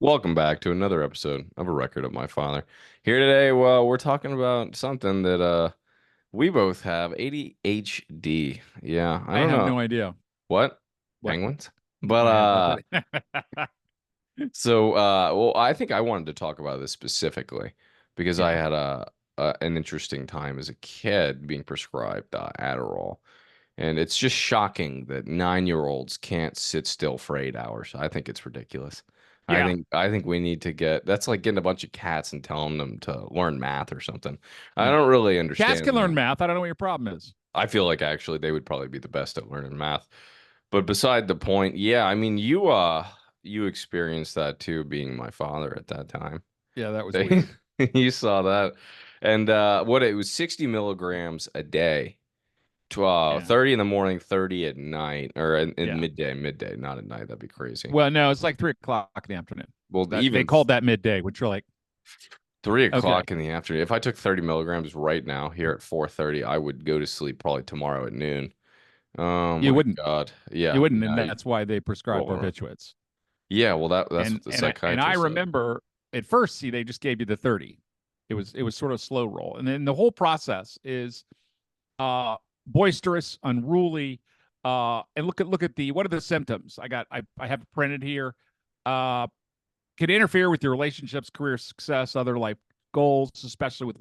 Welcome back to another episode of A Record of My Father. Here today, well, we're talking about something that we both have, ADHD. Yeah, I I don't have know no idea what what penguins, but I have no idea. well, I think I wanted to talk about this specifically because I Yeah. had an interesting time as a kid being prescribed Adderall. And it's just shocking that 9-year-olds can't sit still for 8 hours. I think it's ridiculous. I Yeah. think I think we need to get that's like getting a bunch of cats and telling them to learn math or something. I Yeah. don't really Cats understand can learn that. math. I don't know what your problem is. I feel like actually they would probably be the best at learning math. But beside the point, yeah, I mean you experienced that too being my father at that time. Yeah, that was weird. You saw that. And what it was 60 milligrams a day. Yeah. 30 in the morning, 30 at night, or in Yeah. midday, not at night. That'd be crazy. Well, no, it's like 3 o'clock in the afternoon. Well, That they even called that midday, which you're like, three okay, o'clock in the afternoon. If I took 30 milligrams right now here at 4:30, I would go to sleep probably tomorrow at noon. Oh you my wouldn't, God. you Yeah. wouldn't, No, and that's why they prescribe well, barbiturates. yeah, well that's And what the and I psychiatrist said. remember at first, see, they just gave you the 30. It was sort of slow roll, and then the whole process is uh boisterous, unruly, and look at the what are the symptoms? I have it printed here. Uh Could interfere with your relationships, career success, other life goals, especially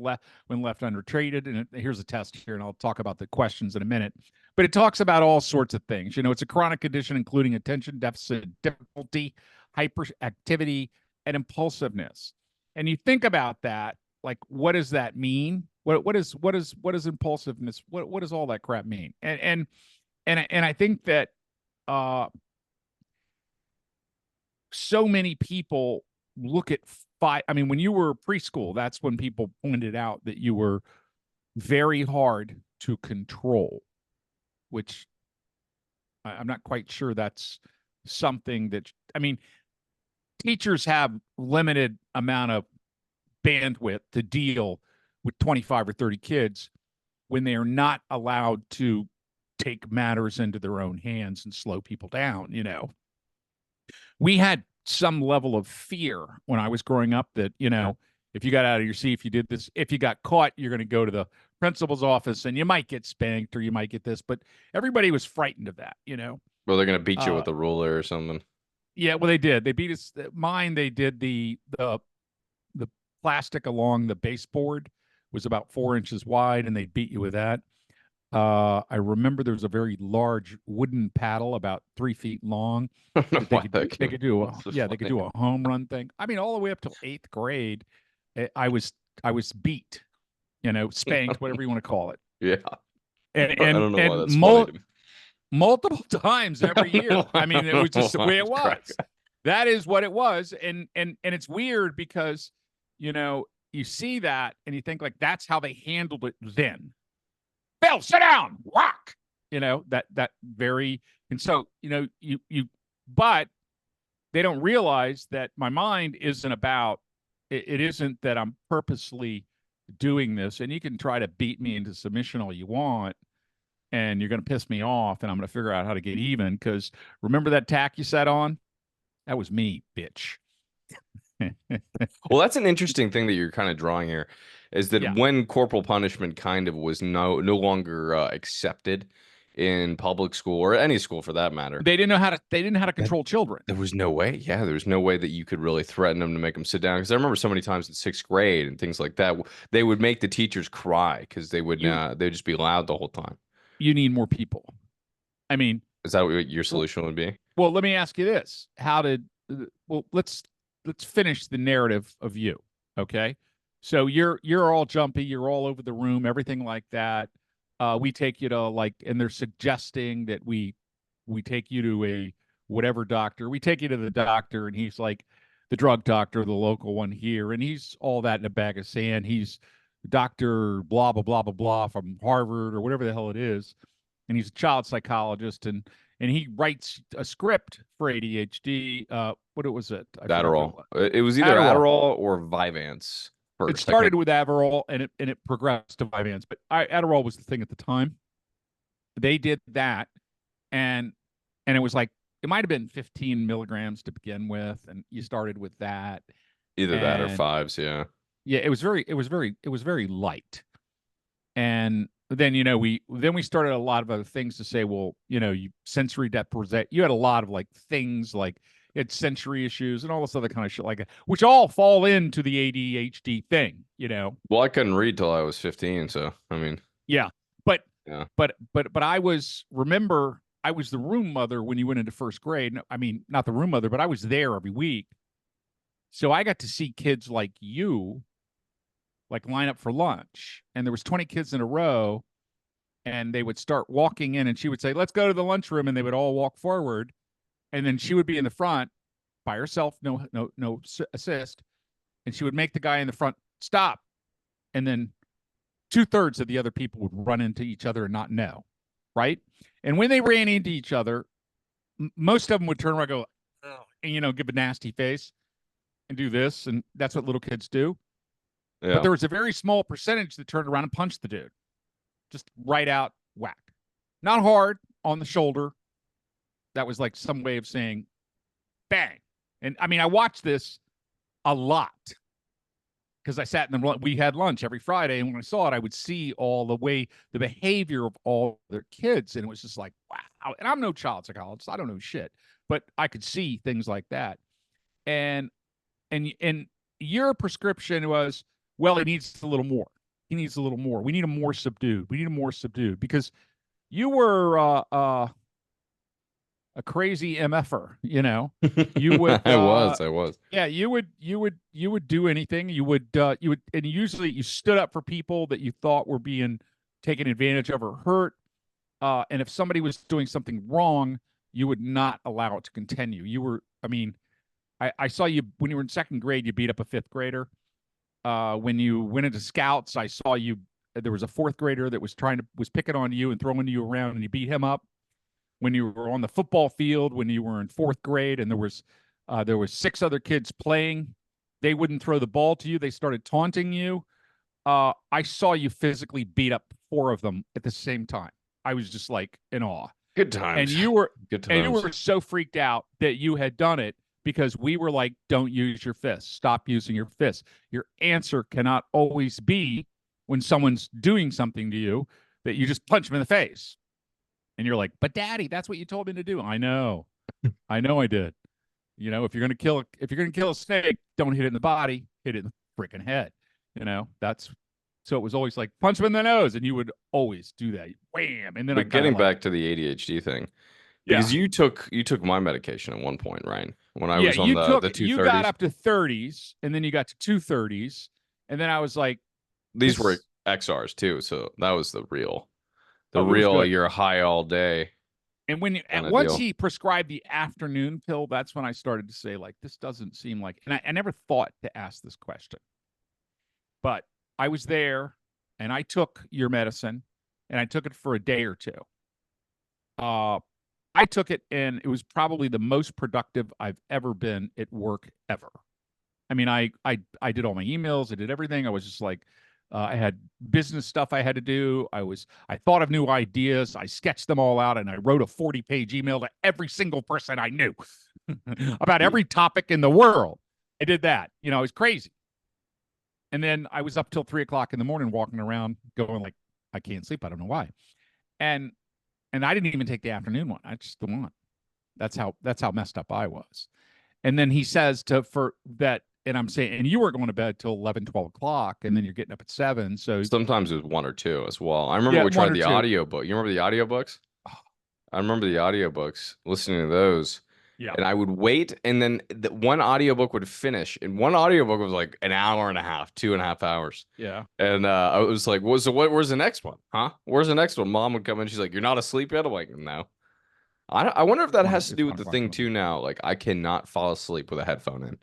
when left untreated. And here's a test here, and I'll talk about the questions in a minute. But it talks about all sorts of things. It's a chronic condition including attention deficit difficulty, hyperactivity, and impulsiveness. And you think about that, like, what does that mean? What is impulsiveness? What does all that crap mean? And I think that uh so many people look at five. I mean, when you were preschool, that's when people pointed out that you were very hard to control, which I'm not quite sure that's something that, I mean, teachers have limited amount of bandwidth to deal with 25 or 30 kids when they are not allowed to take matters into their own hands and slow people down. We had some level of fear when I was growing up that, if you got out of your seat, if you did this, if you got caught, you're going to go to the principal's office and you might get spanked or you might get this. But everybody was frightened of that. Well, they're gonna beat you Uh, with a ruler or something. yeah, well, they did. They beat us. Mine, they did the plastic along the baseboard was about 4 inches wide, and they beat you with that. I remember there was a very large wooden paddle about 3 feet long I don't know that they why could do. that They came. could do That's so they could funny. do a home run thing. I mean, all the way up till eighth grade, I was beat, spanked, whatever you want to call it, Yeah. and I and don't know why and that's funny to me. multiple times I every don't year. know why I mean, it was just the way it it's crack. was. That is what it was, and it's weird because you see that and you think like that's how they handled it then. Bill, sit down, walk. That very, and so but they don't realize that my mind isn't about it isn't that I'm purposely doing this, and you can try to beat me into submission all you want, and you're going to piss me off, and I'm going to figure out how to get even. Because remember that tack you sat on? That was me, bitch. Well, that's an interesting thing that you're kind of drawing here, is that Yeah, when corporal punishment kind of was no longer accepted in public school or any school for that matter, they didn't know how to that control children. there was no way. Yeah, there was no way that you could really threaten them to make them sit down. Because I remember so many times in sixth grade and things like that, they would make the teachers cry because You they'd just be loud the whole time. you need more people. I mean, Is that what your solution would be? well, let me ask you this: How did? Well, let's finish the narrative of you. Okay, so you're all jumpy, you're all over the room, everything like that. We take you to, like, and they're suggesting that we take you to a whatever doctor. We take you to the doctor, and he's like the drug doctor, the local one here, and he's all that in a bag of sand. He's Doctor blah blah blah blah blah from Harvard or whatever the hell it is, and he's a child psychologist, and he writes a script for ADHD. What was it? I forgot what it Adderall. was. It was either Adderall. Adderall or Vyvanse It first. I can't. started with Adderall, and it progressed to Vyvanse, but Adderall was the thing at the time. They did that, and and it was like it might have been 15 milligrams to begin with, and you started with that. Either that or And fives. Yeah. yeah, it was very light. And then, we started a lot of other things to say, well, you sensory deprivation, you had a lot of like things like you had sensory issues and all this other kind of shit like that, which all fall into the ADHD thing. Well, I couldn't read till I was 15, so I mean, Yeah. But yeah. but I was the room mother when you went into first grade. I mean, not the room mother, but I was there every week. So I got to see kids like you like line up for lunch, and there was 20 kids in a row, and they would start walking in, and she would say, let's go to the lunchroom, and they would all walk forward, and then she would be in the front by herself, no assist, and she would make the guy in the front stop, and then 2/3 of the other people would run into each other and not know, right? And when they ran into each other, most of them would turn around and go, oh, and give a nasty face and do this, and that's what little kids do. But Yeah. there was a very small percentage that turned around and punched the dude, just right out whack, not hard on the shoulder. That was like some way of saying bang. And I mean, I watched this a lot because I sat in we had lunch every Friday, and when I saw it, I would see all the behavior of all their kids, and it was just like, wow. And I'm no child psychologist, I don't know shit, but I could see things like that. And your prescription was, well, he needs a little more. He needs a little more. We need him more subdued. We need him more subdued because you were a crazy MFer. You would I was. yeah, you would do anything. You would and usually you stood up for people that you thought were being taken advantage of or hurt. And if somebody was doing something wrong, you would not allow it to continue. I mean, I saw you when you were in second grade, you beat up a fifth grader. When you went into scouts, I saw you. There was a fourth grader that was picking on you and throwing you around, and you beat him up. When you were on the football field, when you were in fourth grade, and there was 6 other kids playing, they wouldn't throw the ball to you. They started taunting you. I saw you physically beat up 4 of them at the same time. I was just like in awe. Good times. And you were good and times. you were so freaked out that you had done it because we were like, don't use your fists. Stop using your fists. Your answer cannot always be when someone's doing something to you that you just punch them in the face. And you're like, but Daddy, that's what you told me to do. I know I did. If you're gonna kill a snake, don't hit it in the body, hit it in the freaking head. So it was always like punch him in the nose, and you would always do that. Wham! And then But getting back to the ADHD thing, because you took my medication at one point, right? When I was on the 230s. You got up to 30s, and then you got to 230s, and then I was like, these were XRs too, so that was the real. You're high all day. And once he prescribed the afternoon pill, that's when I started to say, like, this doesn't seem like, and I never thought to ask this question, but I was there and I took your medicine and I took it for a day or two. I took it and it was probably the most productive I've ever been at work ever. I mean, I did all my emails, I did everything. I was just like, I had business stuff I had to do. I thought of new ideas. I sketched them all out, and I wrote a 40-page email to every single person I knew about every topic in the world. I did that. It was crazy. And then I was up till 3:00 in the morning, walking around, going like, I can't sleep. I don't know why. And I didn't even take the afternoon one. I just the one. That's how messed up I was. And then he says for that. And I'm saying, and you were going to bed till 11, 12 o'clock, and then you're getting up at 7. So sometimes it was 1 or 2 as well. I remember we tried the audiobook. You remember the audiobooks? I remember the audiobooks, listening to those. Yeah. And I would wait, and then one audiobook would finish, and one audiobook was like an hour and a half, 2.5 hours. Yeah. And I was like, where's the next one? Huh? Where's the next one? Mom would come in. She's like, you're not asleep yet? I'm like, no. I wonder if that has to do with the thing too now. Like, I cannot fall asleep with a headphone in.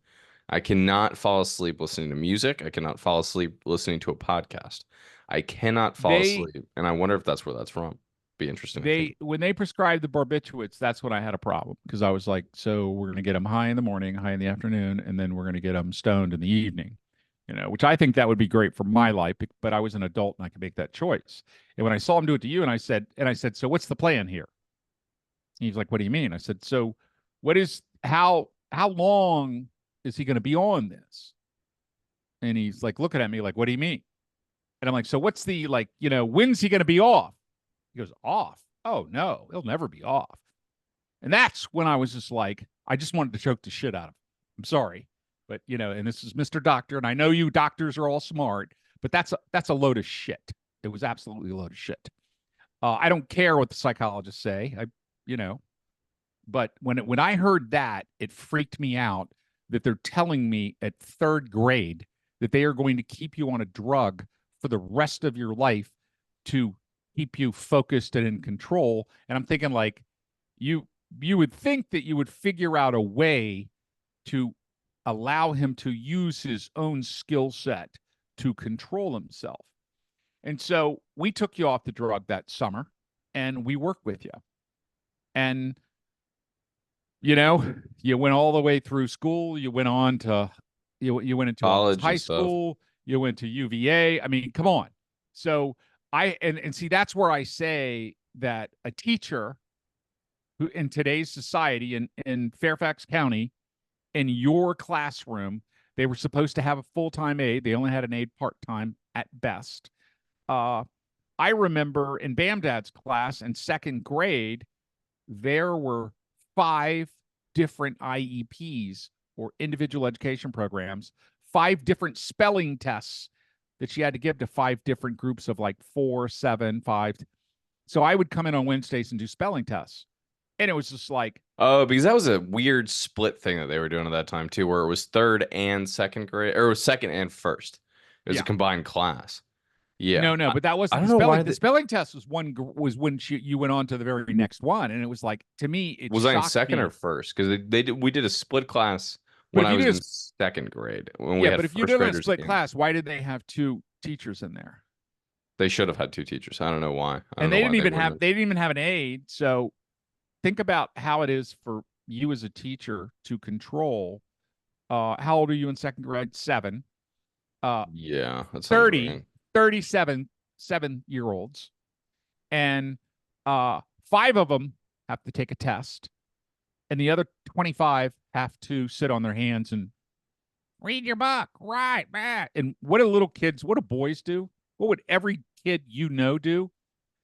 I cannot fall asleep listening to music. I cannot fall asleep listening to a podcast. I cannot fall asleep. And I wonder if that's where that's from. Be interesting. When they prescribed the barbiturates, that's when I had a problem, because I was like, so we're going to get them high in the morning, high in the afternoon, and then we're going to get them stoned in the evening, which I think that would be great for my life, but I was an adult and I could make that choice. And when I saw him do it to you, and I said, so what's the plan here? He's like, what do you mean? I said, so how long is he going to be on this? And he's like looking at me like, what do you mean? And I'm like, so what's the, like, when's he going to be off? He goes, off? Oh no, he'll never be off. And that's when I was just like, I just wanted to choke the shit out of him. I'm sorry, but and this is Mr. Doctor, and I know you doctors are all smart, but that's a load of shit. It was absolutely a load of shit. I don't care what the psychologists say. You know, but when I heard that, it freaked me out that they're telling me at third grade that they are going to keep you on a drug for the rest of your life to keep you focused and in control. And I'm thinking, like, you would think that you would figure out a way to allow him to use his own skill set to control himself. And so we took you off the drug that summer and we worked with you. And you went all the way through school. You went on to you went into almost College high and stuff. school. You went to UVA. I mean, come on. So and see, that's where I say that a teacher who in today's society in Fairfax County, in your classroom, they were supposed to have a full-time aide. They only had an aide part-time at best. I remember in Bam Dad's class in second grade, there were 5 different IEPs or individual education programs, 5 different spelling tests that she had to give to 5 different groups of like 4, 7, 5. So I would come in on Wednesdays and do spelling tests. And it was just like, Oh, because that was a weird split thing that they were doing at that time too, where it was third and second grade, or it was second and first. It was a yeah, combined class. Yeah. no, but that I wasn't don't the know spelling. why The that spelling test was when you went on to the very next one, and it was like, to me, it was I in shocked second or me. first? Because we did a split class But when if I you was did a in second grade when we Yeah, had but if you're first doing a graders split in. class, why did they have 2 teachers in there? They should have had 2 teachers. I don't know why. I don't And know why they wouldn't have. they didn't even have an aide. So think about how it is for you as a teacher to control. How old are you in second grade? 7. Uh, Yeah, that sounds 30, right. 37 7-year olds, and 5 of them have to take a test, and the other 25 have to sit on their hands and read your book, right, Matt? And what do boys do? What would every kid do?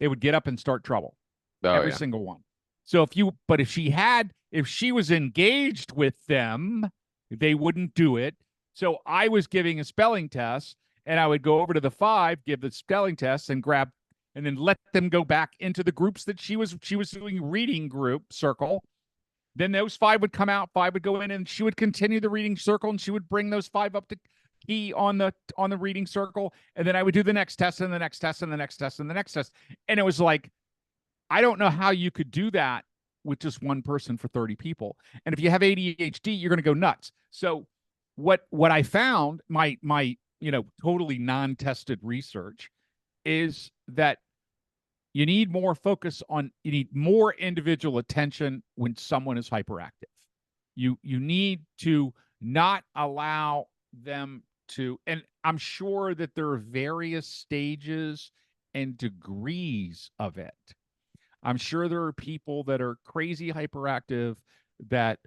They would get up and start trouble. Oh Every yeah. single one. So if she was engaged with them, they wouldn't do it. So I was giving a spelling test, and I would go over to the 5, give the spelling test, and then let them go back into the groups that she was doing reading group circle. Then those 5 would come out, 5 would go in, and she would continue the reading circle, and she would bring those 5 up to key on the reading circle, and then I would do the next test and the next test and the next test and the next test. And it was like, I don't know how you could do that with just one person for 30 people. And if you have ADHD, you're going to go nuts. So what I found, my totally non-tested research, is that you need more individual attention when someone is hyperactive. You need to not allow them to, and I'm sure that there are various stages and degrees of it. I'm sure there are people that are crazy hyperactive that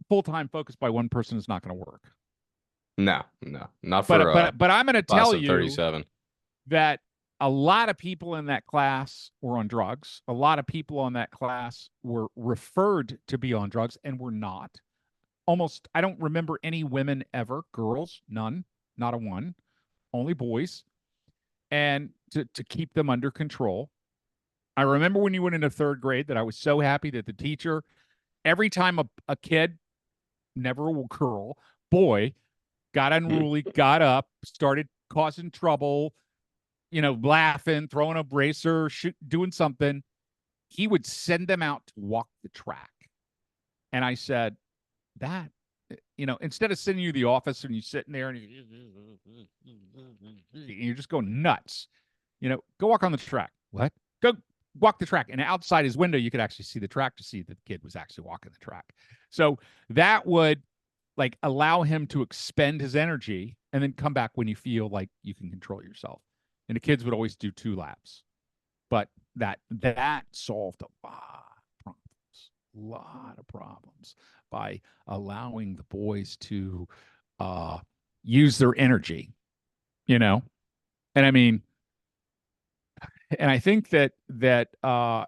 full-time focus by one person is not going to work. No, not But for but I'm going to class tell of you 37. that a lot of people in that class were on drugs. A lot of people on that class were referred to be on drugs and were not. Almost, I don't remember any women ever. Girls, none, not a one. Only boys. And to keep them under control. I remember when you went into third grade that I was so happy that the teacher, every time a kid, never a girl, boy, got unruly, got up, started causing trouble, laughing, throwing a bracer, doing something, he would send them out to walk the track. And I said, that, instead of sending you to the office and you sitting there and you're just going nuts, go walk on the track. What? Go walk the track. And outside his window, you could actually see the track to see that the kid was actually walking the track. So that would like allow him to expend his energy and then come back when you feel like you can control yourself. And the kids would always do 2 laps. But that solved a lot of problems. lot of problems by allowing the boys to uh, use their energy, you know? And I mean, and I think that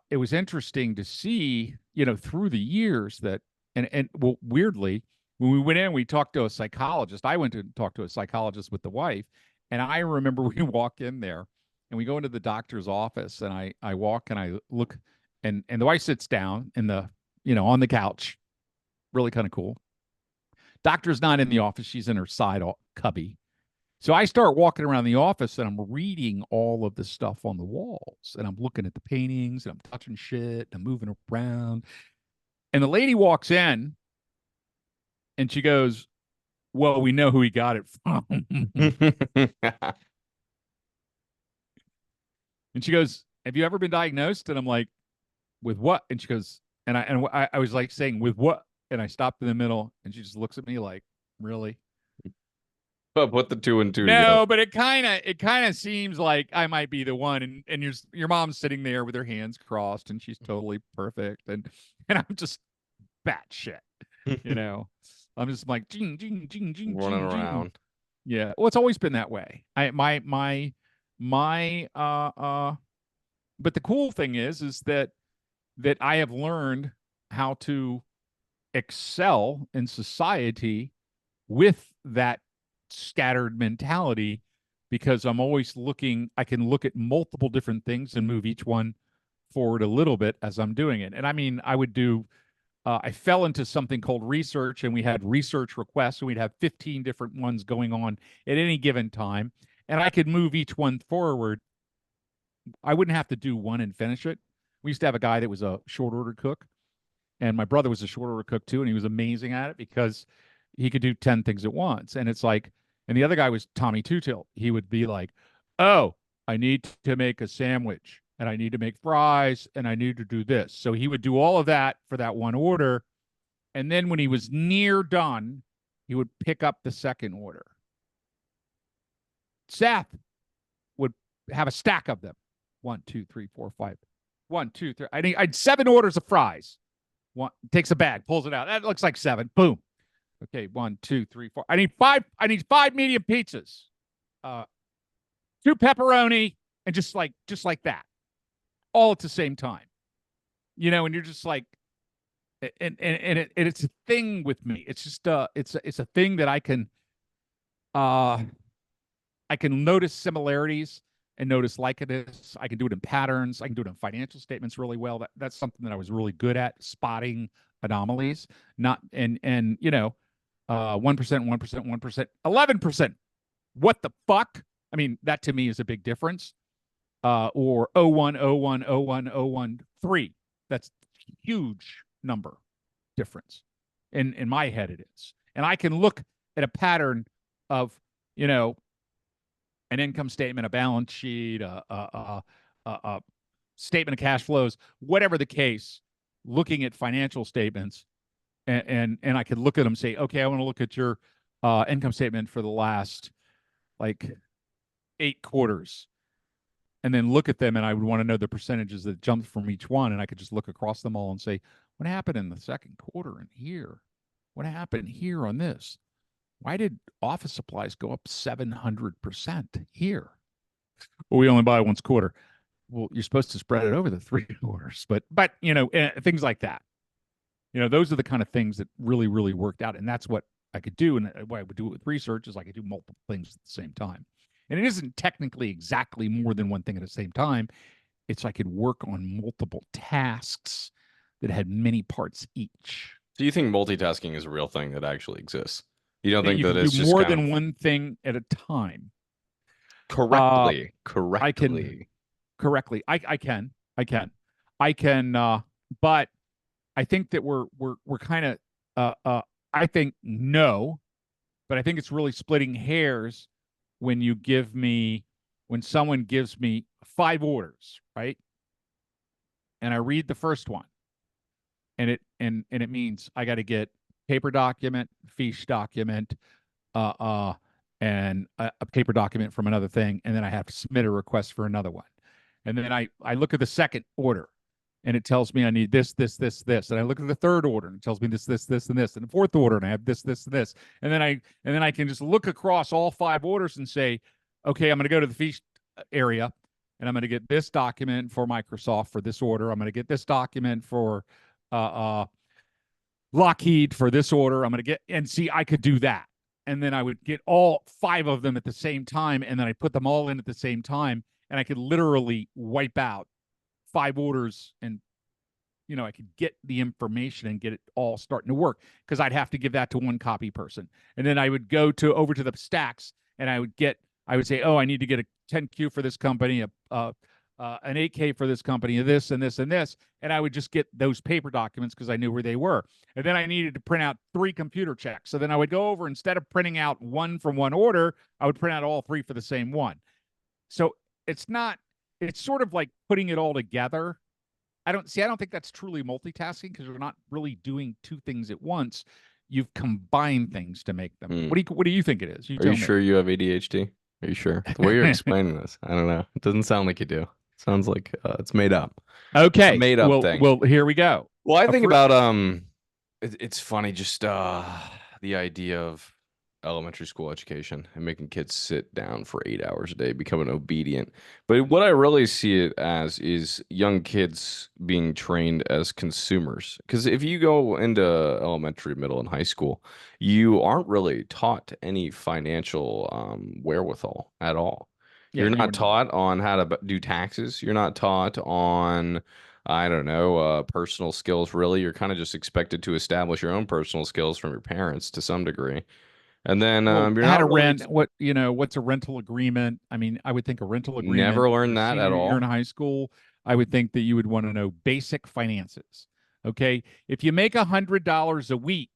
it was interesting to see, through the years that and well, weirdly, when we went in, we talked to a psychologist. I went to talk to a psychologist with the wife, and I remember we walk in there and we go into the doctor's office, and I walk and I look, and the wife sits down in the on the couch, really kind of cool. Doctor's not in the office; she's in her side cubby. So I start walking around the office and I'm reading all of the stuff on the walls and I'm looking at the paintings and I'm touching shit and I'm moving around. And the lady walks in and she goes, "Well, we know who he got it from." And she goes, "Have you ever been diagnosed?" And I'm like, "With what?" And she goes, I was like saying, "With what?" And I stopped in the middle and she just looks at me like, "Really?" But put the two and two together. No, but it kind of seems like I might be the one, and your mom's sitting there with her hands crossed, and she's totally perfect, and I'm just batshit, you know. I'm just like jing jing jing jing Running jing jing. around. Yeah, well, it's always been that way. My but the cool thing is that I have learned how to excel in society with that scattered mentality because I'm always looking, I can look at multiple different things and move each one forward a little bit as I'm doing it. And I mean, I fell into something called research, and we had research requests, and we'd have 15 different ones going on at any given time. And I could move each one forward. I wouldn't have to do one and finish it. We used to have a guy that was a short order cook, and my brother was a short order cook too, and he was amazing at it because he could do 10 things at once. And it's like, and the other guy was Tommy Two Tilt. He would be like, "Oh, I need to make a sandwich and I need to make fries and I need to do this." So he would do all of that for that one order. And then when he was near done, he would pick up the second order. Seth would have a stack of them. One, two, three, four, five. One, two, three. I had 7 orders of fries. One takes a bag, pulls it out. That looks like 7. Boom. Okay, 1, 2, 3, 4. I need 5. I need 5 medium pizzas. 2 pepperoni, and just like that, all at the same time. And you're just like, and it's a thing with me. It's just it's a thing that uh I can notice similarities and notice likeness. I can do it in patterns. I can do it in financial statements really well. That's something that I was really good at, spotting anomalies. Not and 1%, 1%, 1%, 11%. What the fuck? I mean, that to me is a big difference. Or 01, 01, 01, 01, 3. That's huge number difference. In my head, it is. And I can look at a pattern of, you know, an income statement, a balance sheet, a statement of cash flows, whatever the case, looking at financial statements, and I could look at them and say, okay, I want to look at your income statement for the last like 8 quarters, and then look at them, and I would want to know the percentages that jumped from each one, and I could just look across them all and say, what happened in the second quarter in here? What happened here on this? Why did office supplies go up 700% here? Well, we only buy once a quarter. Well, you're supposed to spread it over the 3 quarters, but things like that. Those are the kind of things that really, really worked out, and that's what I could do. And what I would do it with research is I could do multiple things at the same time. And it isn't technically exactly more than one thing at the same time. It's I could work on multiple tasks that had many parts each. Do you think multitasking is a real thing that actually exists? You don't That think you that can do it's just more kind than of one thing at a time. correctly, I can correctly? correctly. I can. But I think that we're kind of. I think no, but I think it's really splitting hairs when when someone gives me 5 orders, right? And I read the first one, and it means I got to get paper document, fiche document, uh, uh, and a paper document from another thing, and then I have to submit a request for another one. And then I look at the second order, and it tells me I need this, this, this, this. And I look at the third order and it tells me this, this, this, and this. And the fourth order, and I have this, this, and this. And then I can just look across all 5 orders and say, okay, I'm going to go to the feast area and I'm going to get this document for Microsoft for this order. I'm going to get this document for Lockheed for this order. I'm going to get, and see, I could do that. And then I would get all 5 of them at the same time. And then I put them all in at the same time. And I could literally wipe out 5 orders, and I could get the information and get it all starting to work, because I'd have to give that to one copy person. And then I would go over to the stacks, and I would say, oh, I need to get a 10Q for this company, an 8K for this company, this and this and this. And I would just get those paper documents because I knew where they were. And then I needed to print out 3 computer checks. So then I would go over, instead of printing out 1 from one order, I would print out all 3 for the same one. So it's sort of like putting it all together. I don't think that's truly multitasking, because you're not really doing 2 things at once. You've combined things to make them. What do you think it is? Are you sure you have ADHD? Are you sure? The way you're explaining this, I don't know. It doesn't sound like you do. It sounds like it's made up. Okay. It's a made up thing. Well, here we go. Well, I think about it's funny, just the idea of elementary school education and making kids sit down for 8 hours a day, becoming obedient. But what I really see it as is young kids being trained as consumers. Because if you go into elementary, middle, and high school, you aren't really taught any financial wherewithal at all. Yeah, You're not taught on how to do taxes. You're not taught on, I don't know, personal skills, really. You're kind of just expected to establish your own personal skills from your parents to some degree. And then you're how not to really rent, what's a rental agreement? I mean, I would think a rental agreement. never learned that at all. You're in high school. I would think that you would want to know basic finances. Okay, if you make $100 a week,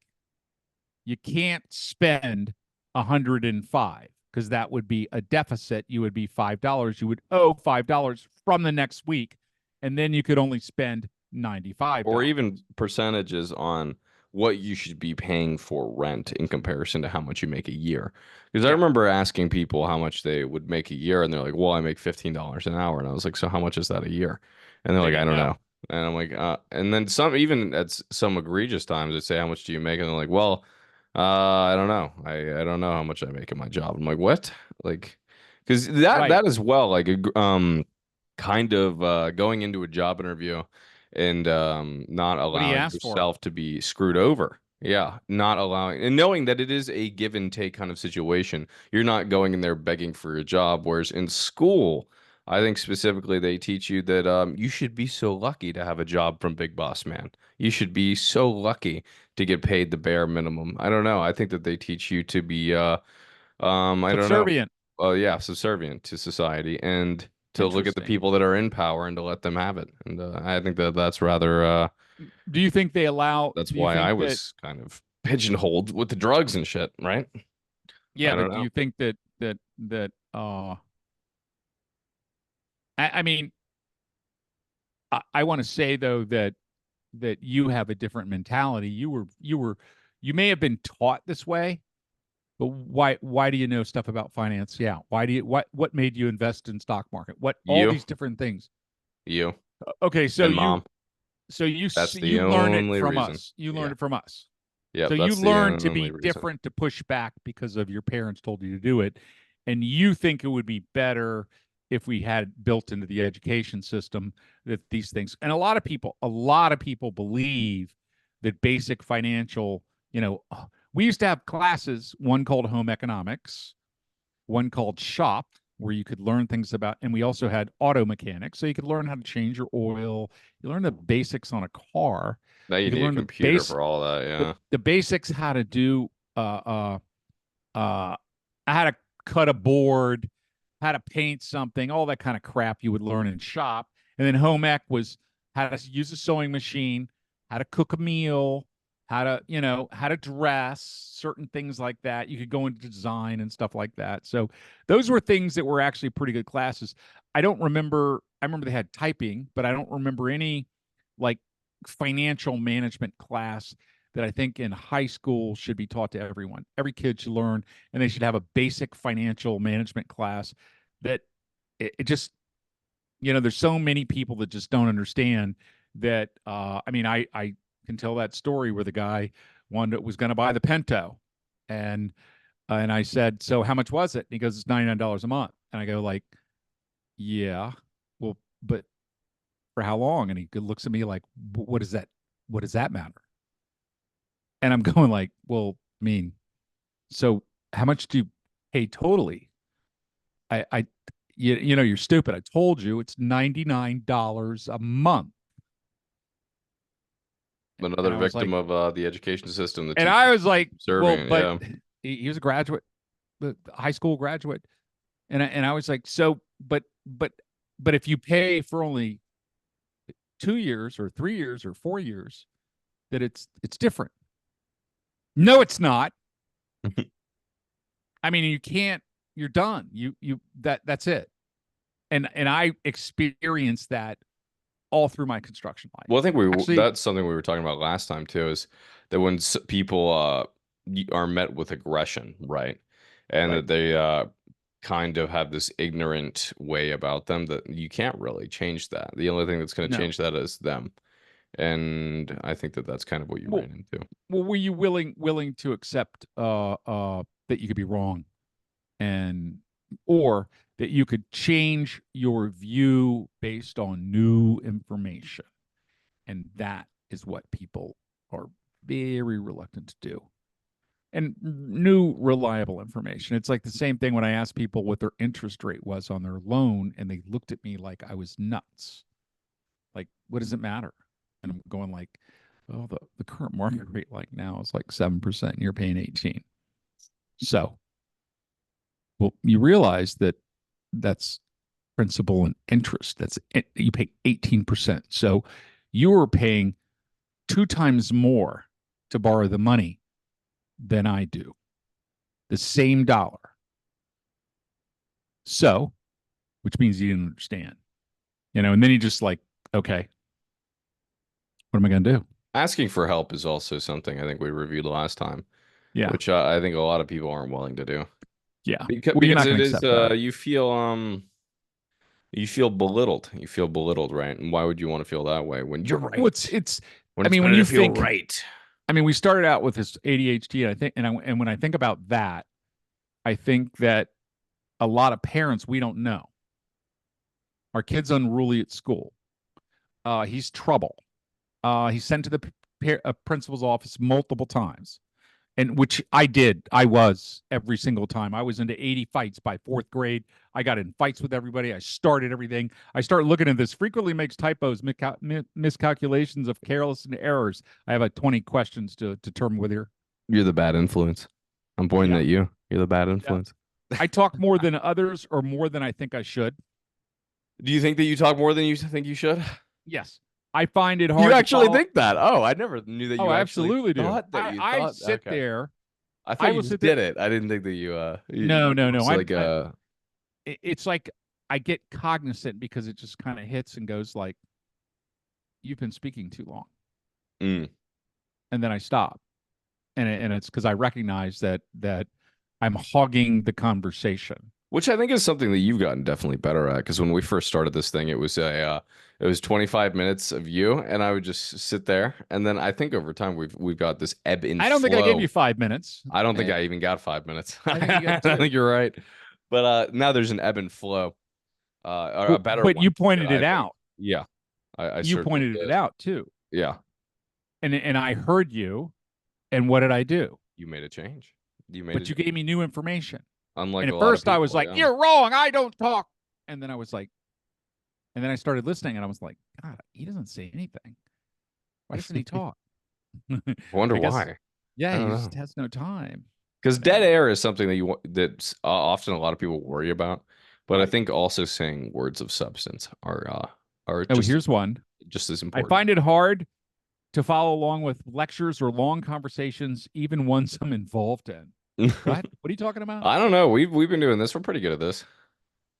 you can't spend 105, because that would be a deficit. You would be $5. You would owe $5 from the next week, and then you could only spend $95. Or even percentages on what you should be paying for rent in comparison to how much you make a year. Because I remember asking people how much they would make a year, and they're like, well, I make $15 an hour. And I was like, so how much is that a year? And they're like, I don't know. And I'm like, and then even at some egregious times, they'd say, how much do you make? And they're like, well, I don't know. I don't know how much I make in my job. I'm like, what? Like, because that as well, like, kind of going into a job interview and not allowing yourself to be screwed over. Yeah, not allowing, and knowing that it is a give and take kind of situation. You're not going in there begging for a job. Whereas in school, I think specifically they teach you that you should be so lucky to have a job from Big Boss Man. You should be so lucky to get paid the bare minimum. I don't know. I think that they teach you to be I don't know. Well, yeah, subservient to society, and to look at the people that are in power and to let them have it. And I think that that's rather. Do you think they allow? That's why I was kind of pigeonholed with the drugs and shit, right? Yeah, but do you think that I mean, I want to say though that you have a different mentality. You may have been taught this way, but why do you know stuff about finance? Yeah. Why do you what made you invest in stock market? All these different things. You. Okay, so and Mom. You learned it from us. You learned it from us. Yeah. So you learned to be different, to push back because of your parents told you to do it. And you think it would be better if we had built into the education system that these things, and a lot of people believe that basic financial, we used to have classes, one called home economics, one called shop, where you could learn things about, and we also had auto mechanics. So you could learn how to change your oil. You learn the basics on a car. Now you need a computer for all that. Yeah. The basics, how to do, how to cut a board, how to paint something, all that kind of crap you would learn in shop. And then home ec was how to use a sewing machine, how to cook a meal, how to dress, certain things like that. You could go into design and stuff like that. So those were things that were actually pretty good classes. I remember they had typing, but I don't remember any like financial management class that I think in high school should be taught to everyone. Every kid should learn, and they should have a basic financial management class that it just, there's so many people that just don't understand that I mean, I can tell that story where the guy was going to buy the Pinto, and I said, so how much was it? And he goes, it's $99 a month. And I go like, yeah, well, but for how long? And he looks at me like, what does that matter? And I'm going like, well, I mean, so how much do you pay totally? I you know, you're stupid. I told you it's $99 a month. Another And I was victim like, of the education system, the and I teachers was like, well, serving it. but Yeah. he was a graduate, high school graduate. And I was like, so, but if you pay for only 2 years or 3 years or 4 years, that it's different. No, it's not. I mean, you can't. You're done. That's it. And I experienced that all through my construction life. Well, I think Actually, that's something we were talking about last time too, is that when people are met with aggression, right? And right. that they kind of have this ignorant way about them that you can't really change that. The only thing that's going to No. change that is them. And I think that that's kind of what you Well, ran into. were you willing to accept that you could be wrong, and or that you could change your view based on new information? And that is what people are very reluctant to do. And new reliable information. It's like the same thing when I asked people what their interest rate was on their loan, and they looked at me like I was nuts. Like, what does it matter? And I'm going like, oh, the current market rate like now is like 7%, and you're paying 18. So, well, you realize that that's principal and interest. You pay 18%. So you are paying 2 times more to borrow the money than I do. The same dollar. So, which means you didn't understand, and then you just like, okay, what am I going to do? Asking for help is also something I think we reviewed last time, Yeah. which I think a lot of people aren't willing to do Yeah. because Well, you're not it going to is accept help. you feel belittled. You feel belittled, right? And why would you want to feel that way when you're Well, right? When I it's mean, when better to you feel think, right. I mean, we started out with this ADHD, and I think, and when I think about that, I think that a lot of parents, we don't know. Our kid's unruly at school. He's trouble. He's sent to the principal's office multiple times, and which I did. I was every single time. I was into 80 fights by fourth grade. I got in fights with everybody. I started everything. I started looking at this. Frequently makes typos, miscalculations of careless and errors. I have 20 questions to determine whether. You're the bad influence. I'm pointing Yeah, at you. You're the bad yeah. influence. I talk more than others, or more than I think I should. Do you think that you talk more than you think you should? Yes, I find it You hard to actually follow. think that? Oh, I never knew that Oh, you I actually absolutely do. thought that you I thought. sit Okay. there. I I thought you will just sit there. did it. I didn't think that No, no, it no. was like It's like I get cognizant because it just kind of hits and goes like, you've been speaking too long. mm. And then I stop. And it's because I recognize that I'm hogging the conversation. Which I think is something that you've gotten definitely better at. Because when we first started this thing, it was 25 minutes of you, and I would just sit there. And then I think over time we've got this ebb and I don't think I gave you flow. 5 minutes. I don't think I even got 5 minutes. I think you I got two. think you're right. But now there's an ebb and flow, or a Well, better but one you that pointed I it think. out. Yeah, I You certainly pointed it did. out too. Yeah, And I heard you. And what did I do? you made a change. You made But it, you gave me new information. unlike And a at lot of first I was people. like, Yeah. you're wrong. I don't talk. And then I was like, and then I started listening, and I was like, God, he doesn't say anything. Why doesn't he talk? I wonder I guess, why. yeah, I he don't just know. has no time. Because But dead anyway, air is something that often a lot of people worry about. But I right. think also saying words of substance are Oh, here's one. just as I important. find it hard to follow along with lectures or long conversations, even ones I'm involved in. What? What are you talking about? I don't know. We've been doing this. We're pretty good at this.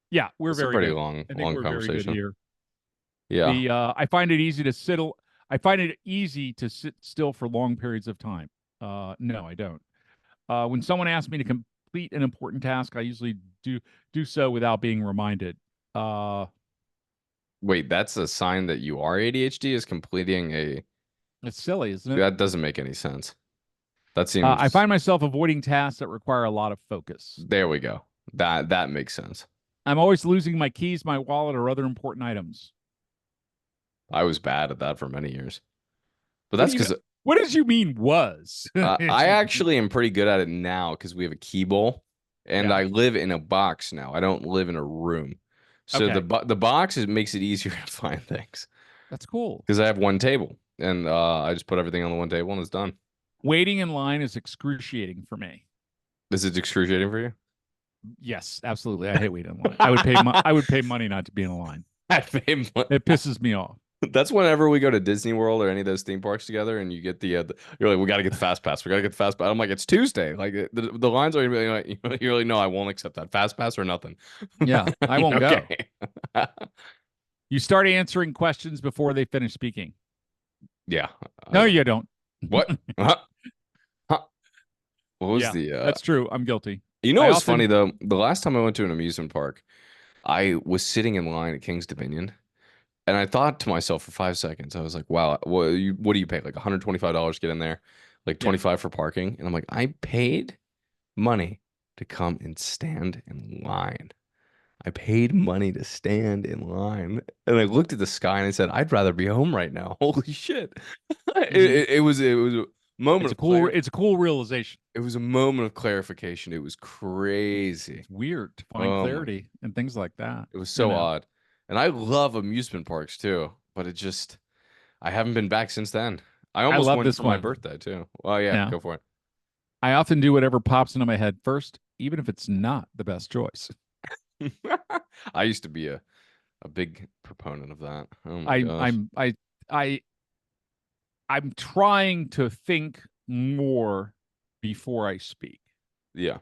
Yeah, we're It's a very pretty good. I think long we're very good conversation. here. Yeah. I find it easy to sit. I find it easy to sit still for long periods of time. No, I don't. When someone asks me to complete an important task, I usually do so without being reminded. Uh, Wait, that's a sign that you are ADHD is completing a. It's silly, isn't it? That doesn't make any sense. That I seems. find myself avoiding tasks that require a lot of focus. There we go. That makes sense. I'm always losing my keys, my wallet, or other important items. I was bad at that for many years, but What that's do you? because What does you mean was? I actually am pretty good at it now because we have a key bowl, and Yeah. I live in a box now. I don't live in a room, so Okay. the box makes it easier to find things That's cool. because I have one table, and I just put everything on the one table and it's done. Waiting in line is excruciating for me. Is it excruciating for you? Yes, absolutely. I hate waiting in line. I would pay money not to be in a line. I pay It pisses me off. That's whenever we go to Disney World or any of those theme parks together, and you get you're like, we got to get the fast pass. We got to get the fast pass. I'm like, it's Tuesday. Like the lines are gonna be like, you're like, no, I won't accept that fast pass or nothing. Yeah, I won't go. Okay. You start answering questions before they finish speaking. Yeah. No, you don't. What? Huh? Huh? What was Yeah, the that's true. I'm guilty. You know I what's often funny though? The last time I went to an amusement park, I was sitting in line at King's Dominion, and I thought to myself for 5 seconds, I was like, wow, what do you pay? Like $125 to get in there, like yeah. 25 for parking. And I'm like, I paid money to come and stand in line. I paid money to stand in line. And I looked at the sky and I said, I'd rather be home right now. Holy shit. It was a moment of clarity. It's a cool realization. It was a moment of clarification. It was crazy. It's weird to find Oh my, clarity and things like that. it was You so know, odd. And I love amusement parks too, but I haven't been back since then. I I almost love went this for my one. birthday too. Oh yeah, Yeah. go for I often do whatever pops into my head first, even if it's not the best choice. it. I used to be a big proponent of that. Oh my I gosh. I'm I I'm trying to think more before I speak. Yeah.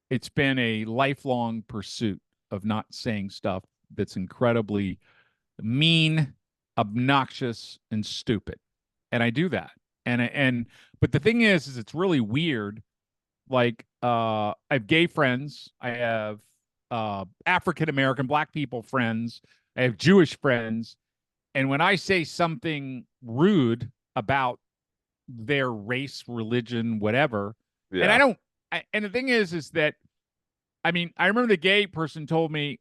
It's been a lifelong pursuit of not saying stuff that's incredibly mean, obnoxious, and stupid. And I do that. And but the thing is it's really weird. Like I have gay friends, I have African American black people friends, I have Jewish friends, and when I say something rude about their race, religion, whatever, and I Yeah. don't and the thing is that I mean, I remember the gay person told me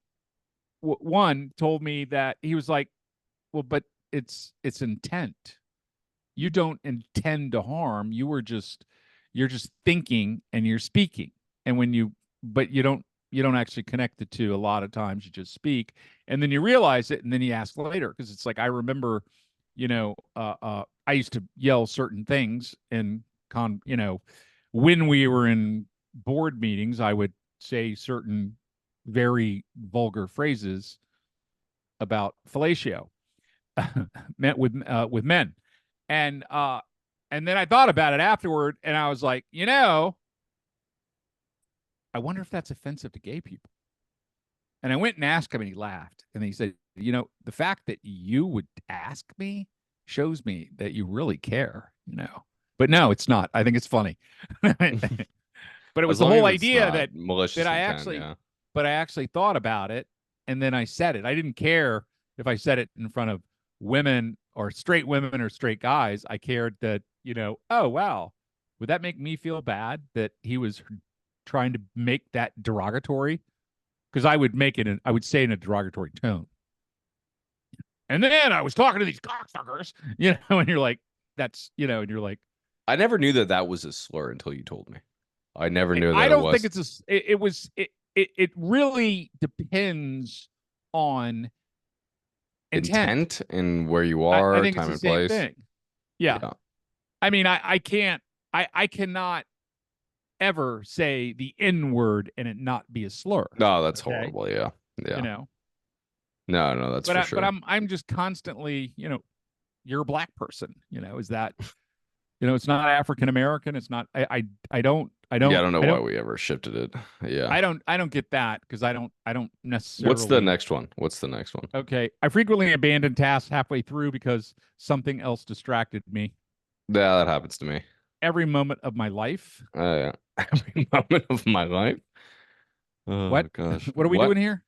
one told me that he was like, well, but it's intent. You don't intend to harm. You're just thinking and you're speaking. And when you but you don't actually connect the two a lot of times. You just speak and then you realize it and then you ask later because it's like I remember, I used to yell certain things and when we were in board meetings, I would say certain very vulgar phrases about fellatio met with men, and and then I thought about it afterward, and I was like, I wonder if that's offensive to gay people. And I went and asked him, and he laughed, and he said, the fact that you would ask me shows me that you really care, But no, it's not. I think it's funny. But it was As the long whole as it's idea not that malicious I intent, actually, yeah. but I actually thought about it, and then I said it. I didn't care if I said it in front of women or straight guys. I cared that oh wow, would that make me feel bad that he was trying to make that derogatory? Because I would say in a derogatory tone. And then I was talking to these cocksuckers, and you're like, and you're like, I never knew that that was a slur until you told me. I never knew I that it don't think was. it's it was it really depends on intent. Intent and where you I are, think it's time the and same place. thing. Yeah. Yeah. I mean, I cannot ever say the N word and it not be a slur. No, that's Okay. horrible. Yeah. You Yeah. know, No, no, that's for but sure. I'm just constantly, you're a black person, is that, it's not African American. It's not, Yeah, I don't know why we ever shifted it. Yeah. I don't get that because I don't What's the necessarily. next one? What's the next one? Okay. I frequently abandon tasks halfway through because something else distracted me. Yeah, that happens to me. Every moment of my life. Yeah. Every moment of my life. Oh What? gosh. What are we What? doing here?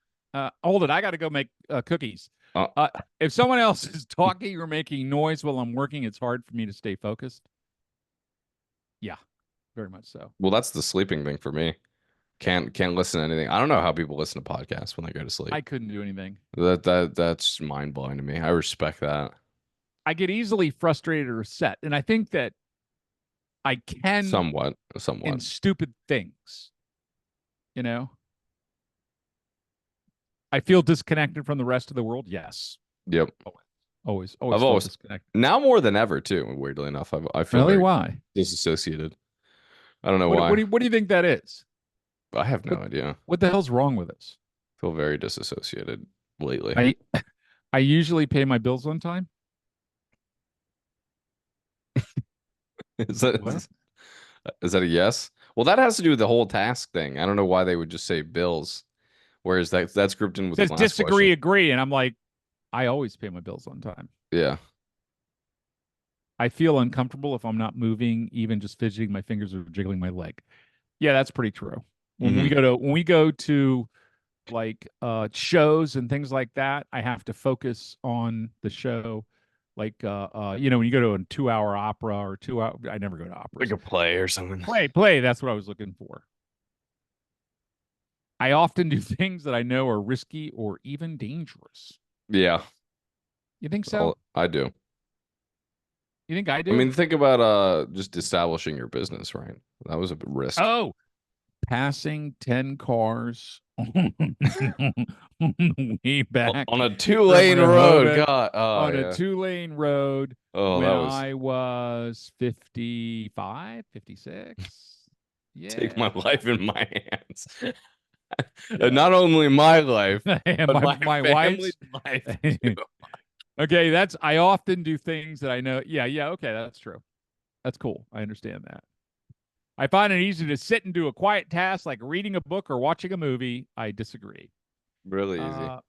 Hold it. I got to go make cookies. Uh, If someone else is talking or making noise while I'm working, it's hard for me to stay focused. Yeah, very much so. well, that's the sleeping thing for me. Can't listen to anything. I don't know how people listen to podcasts when they go to sleep. I couldn't do anything. That's mind blowing to me. I respect that. I get easily frustrated or upset, and I think that I can Somewhat, somewhat. in stupid things. You know, I feel disconnected from the rest of the world. Yes, Yep. always I've felt always disconnected. now more than ever too. Weirdly enough, I feel Really? very Why? disassociated. I don't know What why. what do you think that is? I have no What idea. what the hell's wrong with us? Feel very disassociated lately. I I usually pay my bills on time. Is that What? is that a yes? Well, that has to do with the whole task thing. I don't know why they would just say bills, whereas that's grouped in with the Says last question. disagree, agree, and I'm like, I always pay my bills on time. Yeah. I feel uncomfortable if I'm not moving, even just fidgeting my fingers or jiggling my leg. Yeah, that's pretty true. Hmm. When we go to like shows and things like that, I have to focus on the show. Like when you go to a 2 hour opera or 2 hour, I never go to Like operas. a play or something. Play, that's what I was looking for. I often do things that I know are risky or even dangerous. Yeah. You think so? Well, I do. You think I I do? mean, think about just establishing your business, right? That was a risk. Oh, passing 10 cars on the way back On a from two-lane road. Rehoboth God. Oh on a yeah. 2 lane road Oh, when that was I was 55, 56. take my Yeah. life in my hands. And Yeah. not only my life, And but my my family's wife's. life too. Okay, I often do things that I know. Yeah, okay, that's true. That's cool. I understand that. I find it easy to sit and do a quiet task like reading a book or watching a movie. I disagree. Really easy. Uh,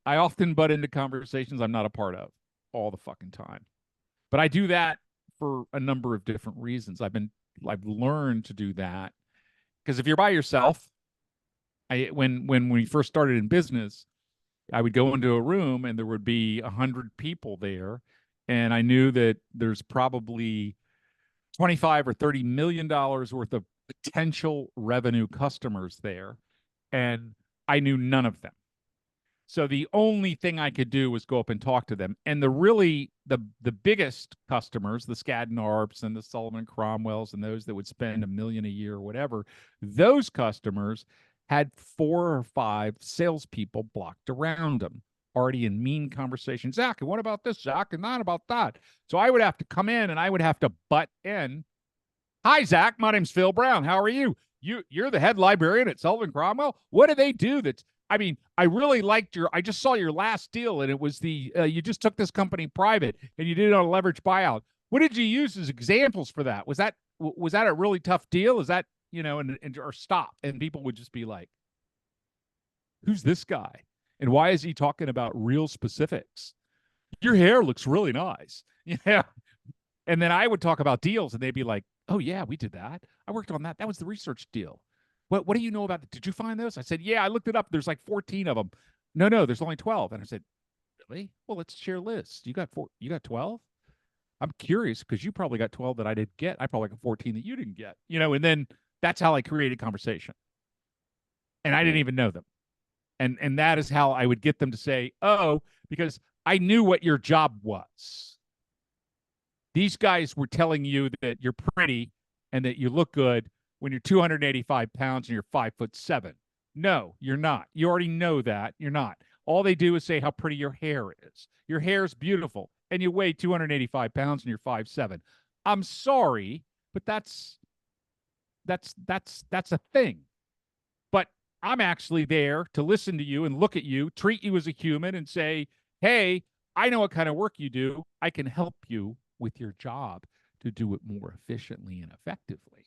I often butt into conversations I'm not a part of all the fucking time. But I do that for a number of different reasons. I've learned to do that because if you're by yourself, when we first started in business, I would go into a room and there would be 100 people there, and I knew that there's probably 25 or 30 million dollars worth of potential revenue customers there, and I knew none of them. So the only thing I could do was go up and talk to them. And the biggest customers, the Skadden Arps and the Sullivan Cromwells and those that would spend $1 million a year or whatever, those customers had 4 or 5 salespeople blocked around them, already in mean conversation. Zach, and what about this, Zach? And not about that. So I would have to come in and I would have to butt in. Hi, Zach. My name's Phil Brown. How are you? You're the head librarian at Sullivan Cromwell. What do they do that's I mean, I really liked I just saw your last deal, and it was you just took this company private, and you did it on a leverage buyout. What did you use as examples for that? Was that a really tough deal? Is that, or stop? And people would just be like, who's this guy? And why is he talking about real specifics? Your hair looks really nice. Yeah. And then I would talk about deals, and they'd be like, oh, yeah, we did that. I worked on that. That was the research deal. What do you know about it? Did you find those? I said, yeah, I looked it up. There's like 14 of them. No, there's only 12. And I said, really? Well, let's share lists. You got 12? I'm curious because you probably got 12 that I didn't get. I probably got 14 that you didn't get, and then that's how I created conversation. And I didn't Mm. even know them. And that is how I would get them to say, oh, because I knew what your job was. These guys were telling you that you're pretty and that you look good when you're 285 pounds and you're 5'7". No, you're not. You already know that. You're not. All they do is say how pretty your hair is. Your hair is beautiful, and you weigh 285 pounds and you're 5'7". I'm sorry, but that's a thing. But I'm actually there to listen to you and look at you, treat you as a human, and say, hey, I know what kind of work you do. I can help you with your job to do it more efficiently and effectively.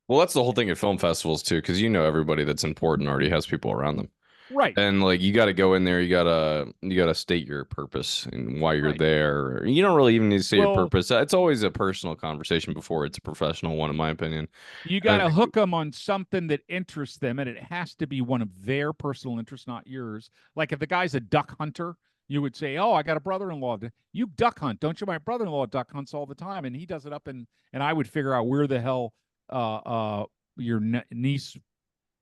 Well, that's the whole thing at film festivals too, because everybody that's important already has people around them. Right. And like you got to go in there, you got to state your purpose and why you're Right. there. You don't really even need to say your Well, purpose. It's always a personal conversation before it's a professional one, in my opinion. you got And to hook them on something that interests them, and it has to be one of their personal interests, not yours. Like if the guy's a duck hunter, You would say, "Oh, I got a brother-in-law. You duck hunt, don't you? My brother-in-law duck hunts all the time, and he does it up in." And I would figure out where the hell uh uh your niece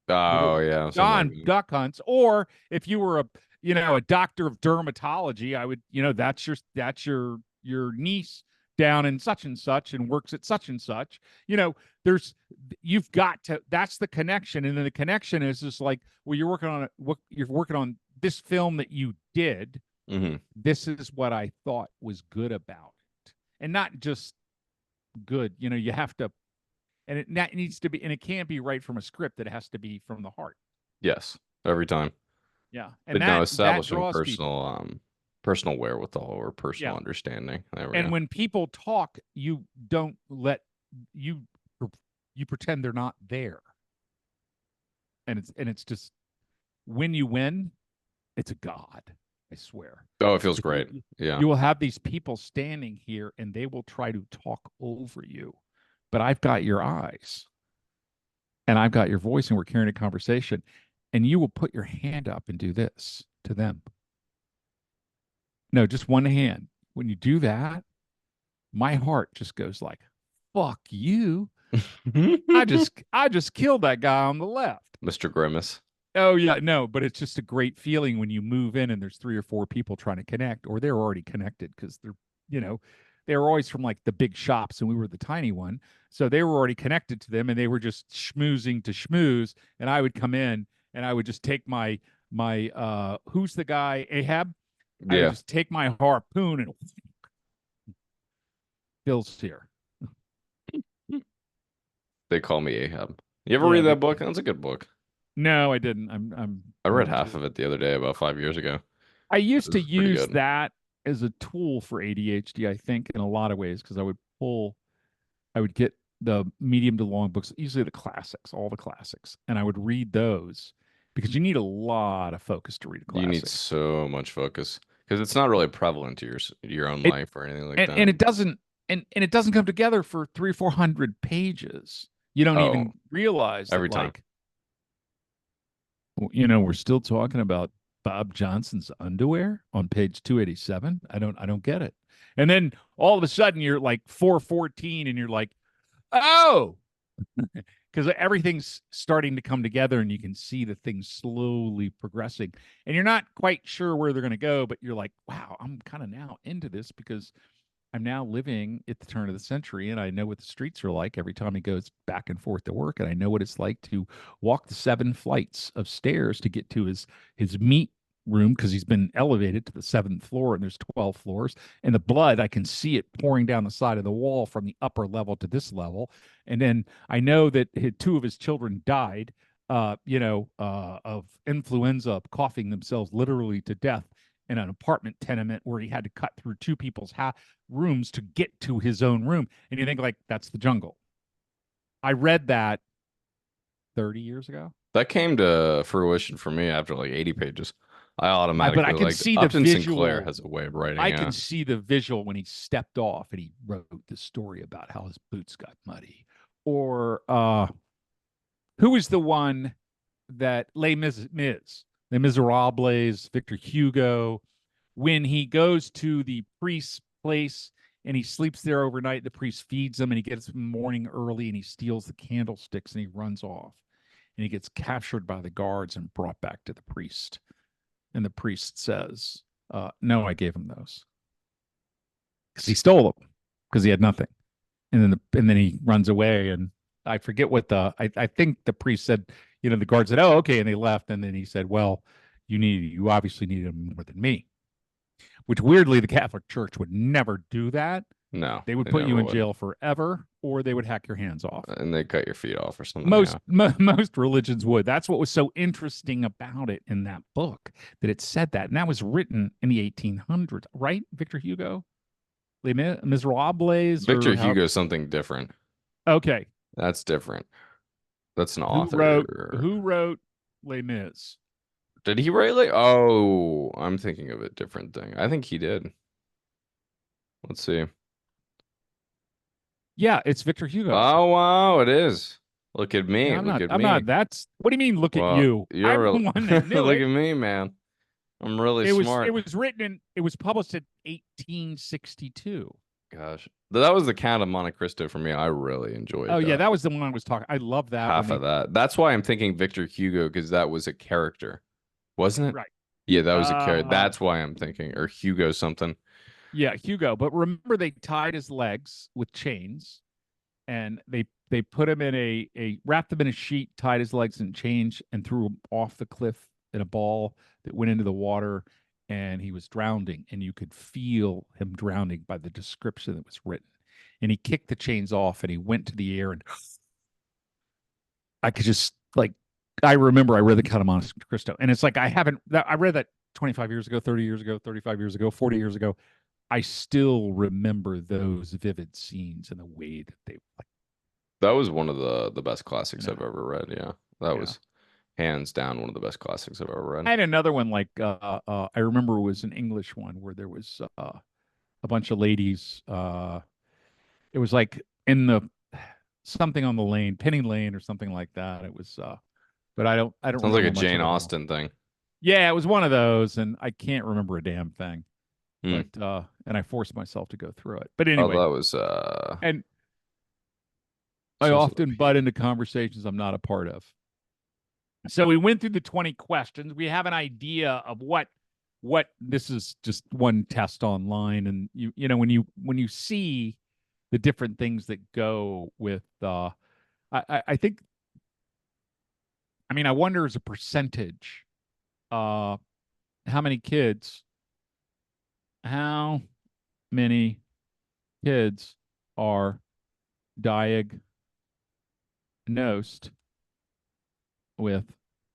Oh yeah, something like John that. duck hunts, or if you were a doctor of dermatology, I would, that's your niece down in such and such and works at such and such. You know, there's you've got to that's the connection, and then the connection is just like, well, you're working on this film that you did. Hmm. This is what I thought was good about it, and not just good. You have to, and that needs to be, and it can't be right from a script. It has to be from the heart. Yes, every time. Yeah, and But no, that establishing draws people. personal wherewithal or personal Yeah, understanding. There we and go. when people talk, you don't let you you pretend they're not there, and it's just when you win, it's a god. I swear. Oh, it feels If great. Yeah. you will have these people standing here, and they will try to talk over you, but I've got your eyes, and I've got your voice, and we're carrying a conversation, and you will put your hand up and do this to them. No, just one hand. When you do that, my heart just goes like, fuck you. I just killed that guy on the left. Mr. Grimace. Oh yeah, no, but it's just a great feeling when you move in and there's three or four people trying to connect, or they're already connected because you know, they're always from like the big shops and we were the tiny one. So they were already connected to them and they were just schmoozing to schmooze. And I would come in and I would just take my who's the guy, Ahab? I would Yeah. just take my harpoon and Phil's here. They call me Ahab. You ever Yeah, read that book? That's a good book. no, I didn't. I'm I read going half to. of it the other day, about 5 years ago. I used It to was pretty use good. that as a tool for ADHD, I think, in a lot of ways, because I would get the medium to long books, usually the classics, all the classics, and I would read those because you need a lot of focus to read a You need classic. so much focus because it's not really prevalent to your own It life or anything like and that. it doesn't and it doesn't come together for 300 or 400 pages. You don't Oh, even realize that, every time. like, we're still talking about Bob Johnson's underwear on page 287. I don't get it. And then all of a sudden you're like 414 and you're like, "Oh, because everything's starting to come together and you can see the things slowly progressing. And you're not quite sure where they're going to go, but you're like, wow, I'm kind of now into this because I'm now living at the turn of the century and I know what the streets are like every time he goes back and forth to work. And I know what it's like to walk the 7 flights of stairs to get to his meat room because he's been elevated to the 7th floor and there's 12 floors. And the blood, I can see it pouring down the side of the wall from the upper level to this level. And then I know that two of his children died, of influenza, coughing themselves literally to death in an apartment tenement where he had to cut through two people's rooms to get to his own room. And you think, like, that's the jungle. I read that 30 years ago. That came to fruition for me after like 80 pages. I But automatically I can like see the Upton Sinclair visual. has a way of writing. I can Yeah. see the visual when he stepped off and he wrote the story about how his boots got muddy. Or who is the one that Les Miserables, Victor Hugo, when he goes to the priest's place and he sleeps there overnight, the priest feeds him and he gets up in the morning early and he steals the candlesticks and he runs off and he gets captured by the guards and brought back to the priest. And the priest says, no, I gave him those because he stole them because he had nothing. And then he runs away and I forget what I think the priest said, the guard said, oh, okay. And they left. And then he said, well, you obviously needed him more than me, which weirdly the Catholic Church would never do that. No, They would they put you never in would. jail forever, or they would hack your hands off. And they cut your feet off or something. Most Yeah. most religions would. That's what was so interesting about it in that book, that it said that, and that was written in the 1800s, right? Victor Hugo, Les Miserables, Victor or how? Hugo's something different. Okay, That's different. That's an who wrote author. who wrote Les Mis? Did he write like? Oh, I'm thinking of a different thing. I think he did. Let's see. Yeah, it's Victor Hugo. Oh wow, it is. Look at Yeah, me. I'm Look not. at I'm not. me. That's what do you mean? Look at Well, you. you're I'm a, the one that knew look it. at me, man. I'm really smart. It was published in 1862. Gosh, that was the Count of Monte Cristo for me. I really Oh enjoyed yeah, that was the one I was talking. I love that when half they of that. That's why I'm thinking Victor Hugo because that was a character, wasn't it? right. Yeah, that was a character. Uh That's why I'm thinking, or Hugo something. yeah, Hugo. But remember they tied his legs with chains and they put him in a wrapped him in a sheet, tied his legs in chains, and threw him off the cliff in a ball that went into the water, and he was drowning, and you could feel him drowning by the description that was written. And he kicked the chains off, and he went to the air, and I could just like I remember I read the Count of Monte Cristo, and it's like I read that 25 years ago, 30 years ago, 35 years ago, 40 years ago. I still remember those vivid scenes and the way that they like, That was one of the best you classics know, I've ever read. Yeah, that yeah. was hands down one of the best classics I've ever read. I had another one like I remember it was an English one where there was a bunch of ladies. It was like in the something on the lane, Penny Lane or something like that. It was but I don't Sounds like a remember much Jane of it at all. Austen thing. Yeah, it was one of those, and I can't remember a damn thing. Hmm. But and I forced myself to go through it. But Oh, anyway, that was and I Sons of the often butt P. into conversations I'm not a part of. So we went through the 20 questions. We have an idea of what this is just one test online, and you know when you see the different things that go with I think I mean I wonder as a percentage uh how many kids how many kids are diagnosed with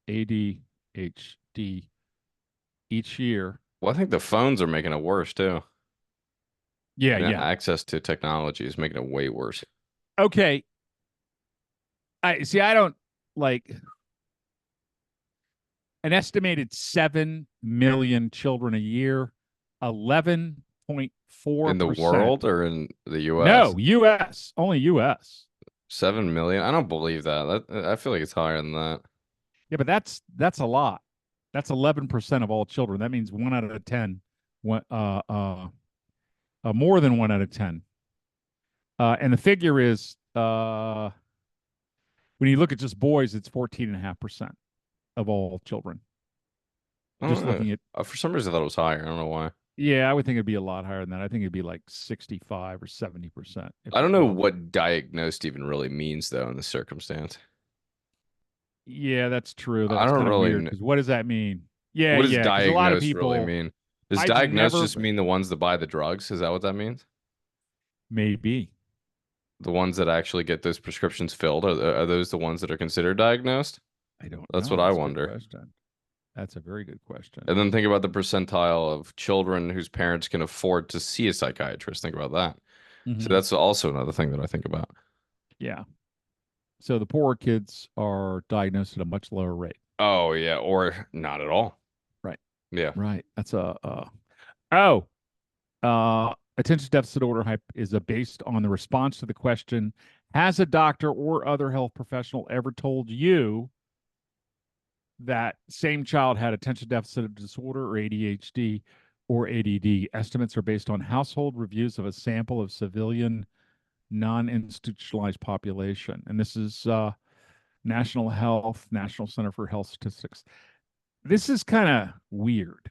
ADHD each year. Well, I think the phones are making it worse too. Yeah, And yeah. access to technology is making it way worse. Okay. I see. I don't like an estimated 7 million children a year, In the 11.4%. world or in the US? No, US, only US. 7 million? I don't believe that. I feel like it's higher than that. Yeah, but that's a lot. That's 11% of all children. That means 1 out of 10, one, more than 1 out of 10. And the figure is when you look at just boys, it's 14.5% of all children. I Just don't know. looking at, For some reason, I thought it was higher. I don't know why. yeah, I would think it'd be a lot higher than that. I think it'd be like 65 or 70% if I it don't know were. what diagnosed even really means, though, in this circumstance. Yeah, that's true. I That's don't kind of really weird know. because what does that mean? Yeah, What does yeah, because a lot of diagnosed really people, mean? Does I've diagnosed never, just mean the ones that buy the drugs? Is that what that means? maybe. The ones that actually get those prescriptions filled, are those the ones that are considered diagnosed? I don't That's know. what I That's a good wonder. question. That's a very good question. And then think about the percentile of children whose parents can afford to see a psychiatrist. Think about that. So Hmm. that's also another thing that I think about. Yeah. So the poorer kids are diagnosed at a much lower rate. Oh, yeah, or not at all. Right. Yeah. Right. That's a oh, attention deficit order hype is based on the response to the question, has a doctor or other health professional ever told you that same child had attention deficit disorder or ADHD or ADD? Estimates are based on household reviews of a sample of civilian non-institutionalized population. And this is National Center for Health Statistics. This is kind of weird.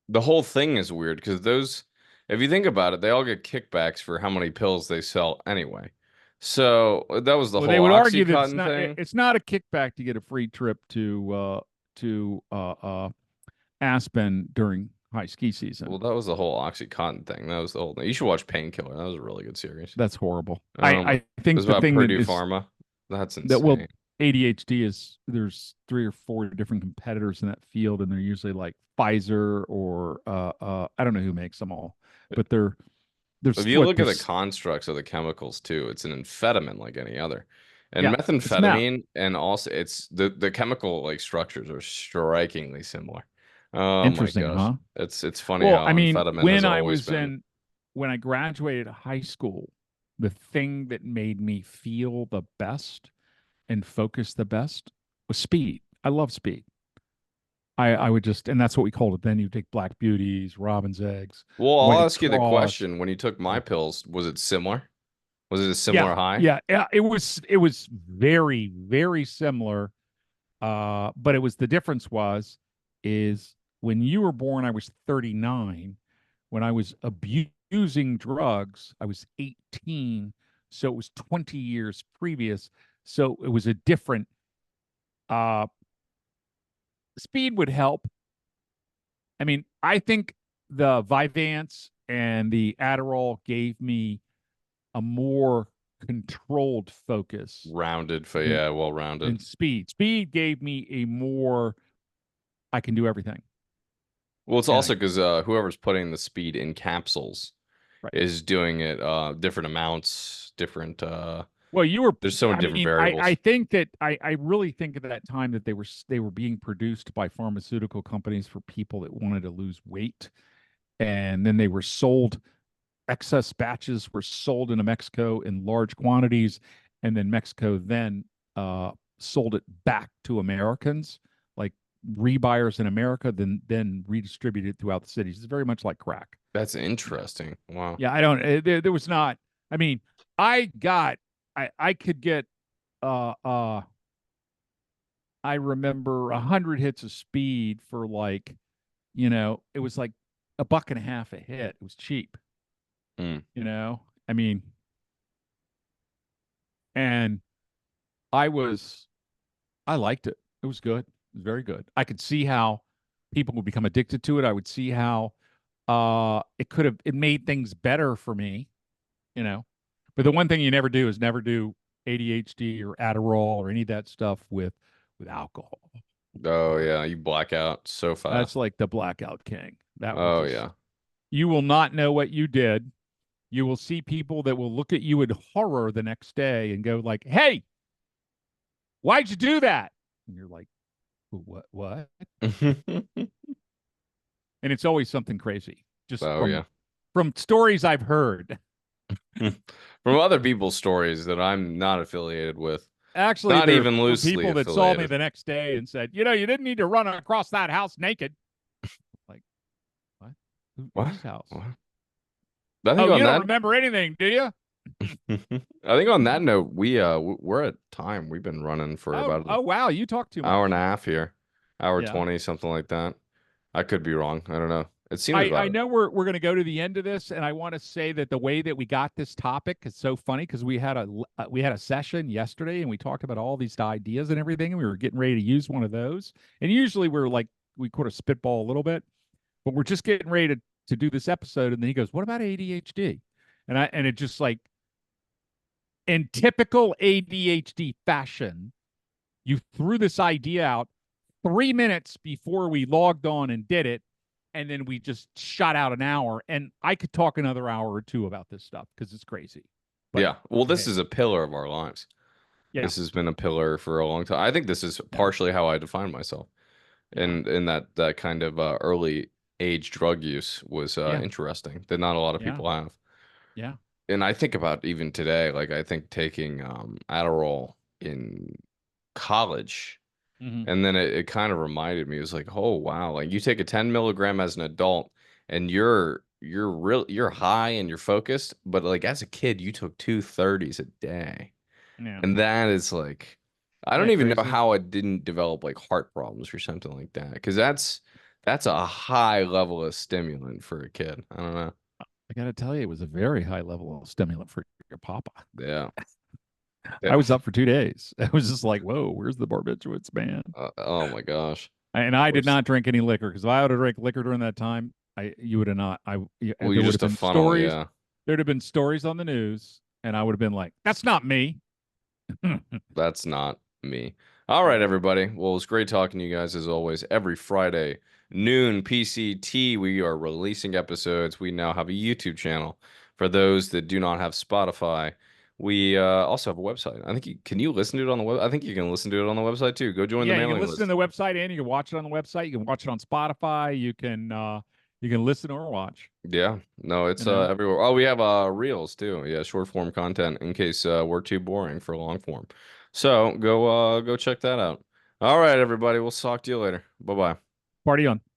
The whole thing is weird because those, if you think about it, they all get kickbacks for how many pills they sell anyway. So that was the Well, whole they would argue that Oxycontin thing. it's not a kickback to get a free trip to Aspen during high ski Well, season. that was the whole Oxycontin thing. That was the whole thing. You should watch Painkiller. That was a really good series. That's horrible. Um, it I think was the about thing Purdue Pharma. That's that will insane. ADHD is there's 3 or 4 different competitors in that field, and they're usually like Pfizer or I don't know who makes them all, but If there's you what look at the there's constructs of the chemicals too, it's an amphetamine like any other. And yeah, it's meth. methamphetamine and also it's the chemical like structures are strikingly similar. Oh my Interesting, gosh. huh? It's funny Well, how I mean, amphetamine has always been when I graduated high school, the thing that made me feel the best and focus the best was speed. I love speed. I would just, and that's what we called it then. You take Black Beauties, Robin's eggs, Well, I'll White ask you the Claws. question. When you took my Yeah. pills, was it similar? Was it a Yeah, similar high? yeah, yeah. It was very, very similar. But it was the difference is when you were born, I was 39. When I was abusing drugs, I was 18. So it was 20 years previous. So it was a different uh speed would help. I mean, I think the Vyvanse and the Adderall gave me a more controlled focus Rounded for than yeah, well rounded. speed. Speed gave me a more I can do everything. Well, it's And also I because whoever's putting the speed in capsules right. is doing it different amounts, different Well, you were there's so many I different mean, I variables. think that I really think at that time that they were being produced by pharmaceutical companies for people that wanted to lose weight. And then they were sold excess batches were sold into Mexico in large quantities, and then Mexico then sold it back to Americans, like rebuyers in America, then redistributed throughout the cities. It's very much like crack, That's you know. interesting. Wow. Yeah, I don't. There was not. I mean, I got. I could get. Uh, uh. I remember 100 hits of speed for like, it was like $1.50 a hit. It was cheap, Hmm. you know. I mean, and I was I liked it. It was good. It was very good. I could see how people would become addicted to it. I would see how it made things better for me, you know. But the one thing you never do is never do ADHD or Adderall or any of that stuff with alcohol. Oh Lord. yeah, you black out so That's fast. like the blackout king. That will Oh just yeah. you will not know what you did. You will see people that will look at you in horror the next day and go like, "Hey, why'd you do that?" And you're like, what? And it's always something crazy, just Oh from yeah. stories I've heard. From other people's stories that I'm not affiliated with, Actually, not there even were loosely people that saw me affiliated. the next day and said, you didn't need to run across that house naked. Like, what? What? Whose house? What? I think Oh, on you don't that remember anything, do you? I think on that note, we're at time. We've been running for Oh, about an oh, wow, you talk too hour and a much. half here. Hour Yeah. 20, something like that. I could be wrong. I don't know. It seems I about it. know we're going to go to the end of this, and I want to say that the way that we got this topic is so funny because we had a session yesterday, and we talked about all these ideas and everything, and we were getting ready to use one of those. And usually we're like we sort of spitball a little bit, but we're just getting ready to do this episode, and then he goes, "What about ADHD?" And it just like in typical ADHD fashion, you threw this idea out 3 minutes before we logged on and did it. And then we just shot out an hour. And I could talk another hour or two about this stuff because it's crazy. But Yeah. Well, this hey, is a pillar of our lives. yeah, This has been a pillar for a long time. I think this is yeah, partially how I define myself. yeah, And that kind of early age drug use was yeah, interesting that not a lot of yeah, people have. yeah. And I think about even today, like I think taking Adderall in college. Hmm. And then it kind of reminded me, it was like, oh wow, like you take a 10 milligram as an adult and you're high and you're focused, but like as a kid, you took 230s a day. Yeah. And that is like I Isn't don't that even know crazy? how I didn't develop like heart problems or something like that. Because that's a high level of stimulant for a kid. I don't know. I got to tell you, it was a very high level of stimulant for your papa. Yeah. I Yeah. was up for 2 days. I was just like, whoa, where's the barbiturates, man? Oh my gosh. And I did Where's not drink any liquor because if I would have drank liquor during that time, you would have not. well, There you're would have just a been funnel, stories. yeah. There'd have been stories on the news, and I would have been like, "That's not me." That's not me. All right, Yeah, everybody. Well, it's great talking to you guys as always. Every Friday, noon PCT, we are releasing episodes. We now have a YouTube channel. For those that do not have Spotify, we also have a website. I think can you listen to it on the web? I think you can listen to it on the website too. Go join the yeah. You can mailing listen to list. the website, and you can watch it on the website. You can watch it on Spotify. You can listen or watch. Yeah, no, You it's know. everywhere. Oh, we have reels too. Yeah, short form content in case we're too boring for long form. So go check that out. All right, everybody. We'll talk to you later. Bye bye. Party on.